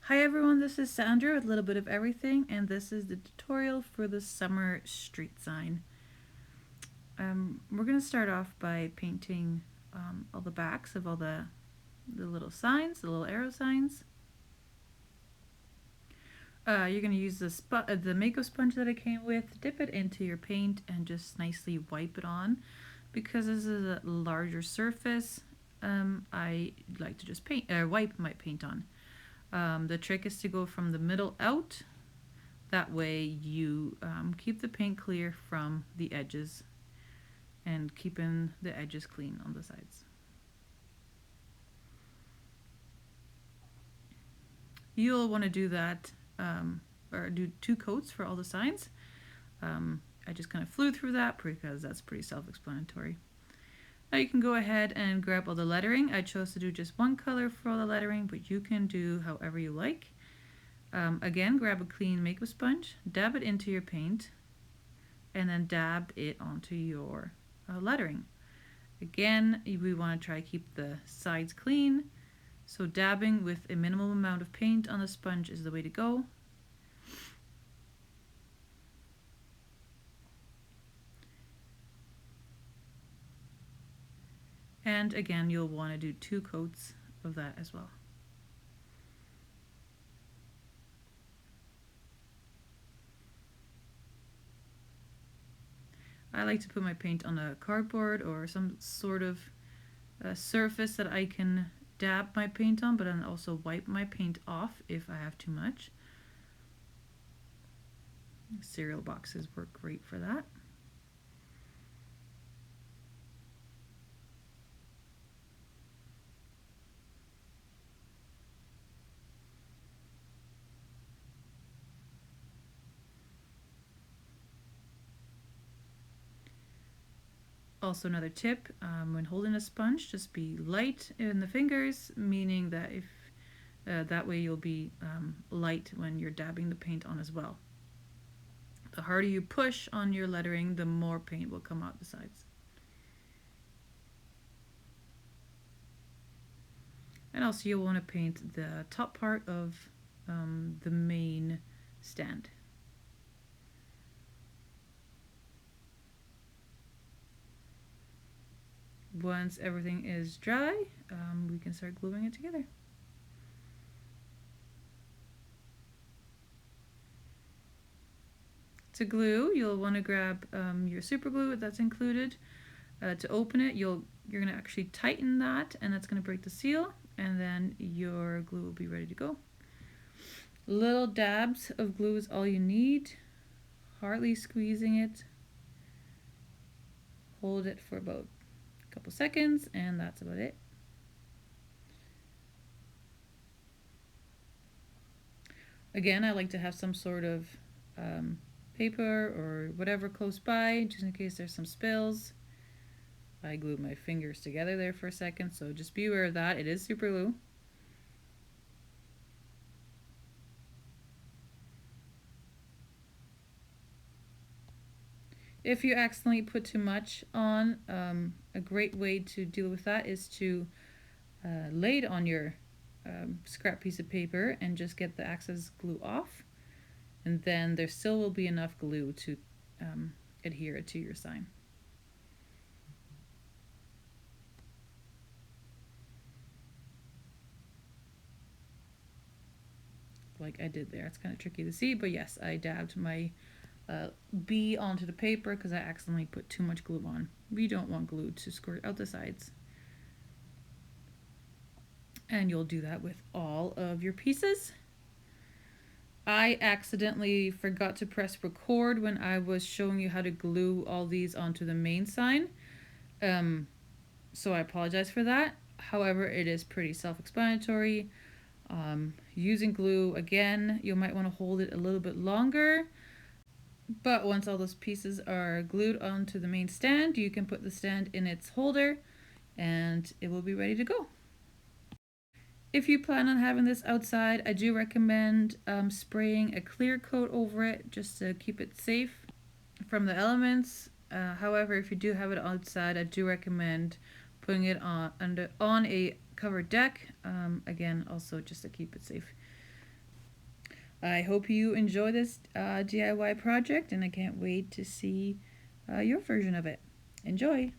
Hi everyone, this is Sandra with a little bit of everything, and this is the tutorial for the summer street sign. We're going to start off by painting all the backs of all the little signs, the little arrow signs. You're going to use the makeup sponge that I came with, dip it into your paint, and just nicely wipe it on. Because this is a larger surface, I like to just wipe my paint on. The trick is to go from the middle out. That way you keep the paint clear from the edges and keeping the edges clean on the sides. You'll want to do that or do 2 coats for all the signs. I just kind of flew through that because that's pretty self-explanatory. Now you can go ahead and grab all the lettering. I chose to do just 1 color for all the lettering, but you can do however you like. Again, grab a clean makeup sponge, dab it into your paint, and then dab it onto your lettering. Again, we want to try to keep the sides clean, so dabbing with a minimal amount of paint on the sponge is the way to go. And again, you'll want to do 2 coats of that as well. I like to put my paint on a cardboard or some sort of surface that I can dab my paint on, but then also wipe my paint off if I have too much. Cereal boxes work great for that. Also, another tip, when holding a sponge, just be light in the fingers, meaning that if that way you'll be light when you're dabbing the paint on as well. The harder you push on your lettering, the more paint will come out the sides. And also you'll want to paint the top part of the main stand. Once everything is dry, we can start gluing it together. To glue, you'll want to grab your super glue that's included. To open it, you're going to actually tighten that, and that's going to break the seal, and then your glue will be ready to go. Little dabs of glue is all you need. Hardly squeezing it. Hold it for about a couple seconds, and that's about it. Again, I like to have some sort of paper or whatever close by, just in case there's some spills. I glued my fingers together there for a second, so just be aware of that. It is super glue. If you accidentally put too much on, a great way to deal with that is to lay it on your scrap piece of paper and just get the excess glue off, and then there still will be enough glue to adhere it to your sign. Like I did there. It's kind of tricky to see, but yes, I dabbed my B onto the paper because I accidentally put too much glue on. We don't want glue to squirt out the sides. And you'll do that with all of your pieces. I accidentally forgot to press record when I was showing you how to glue all these onto the main sign. So I apologize for that. However, it is pretty self-explanatory. Using glue, again, you might want to hold it a little bit longer. But once all those pieces are glued onto the main stand, you can put the stand in its holder and it will be ready to go. If you plan on having this outside, I do recommend spraying a clear coat over it just to keep it safe from the elements. However, if you do have it outside, I do recommend putting it on a covered deck. Again, also just to keep it safe. I hope you enjoy this DIY project, and I can't wait to see your version of it. Enjoy!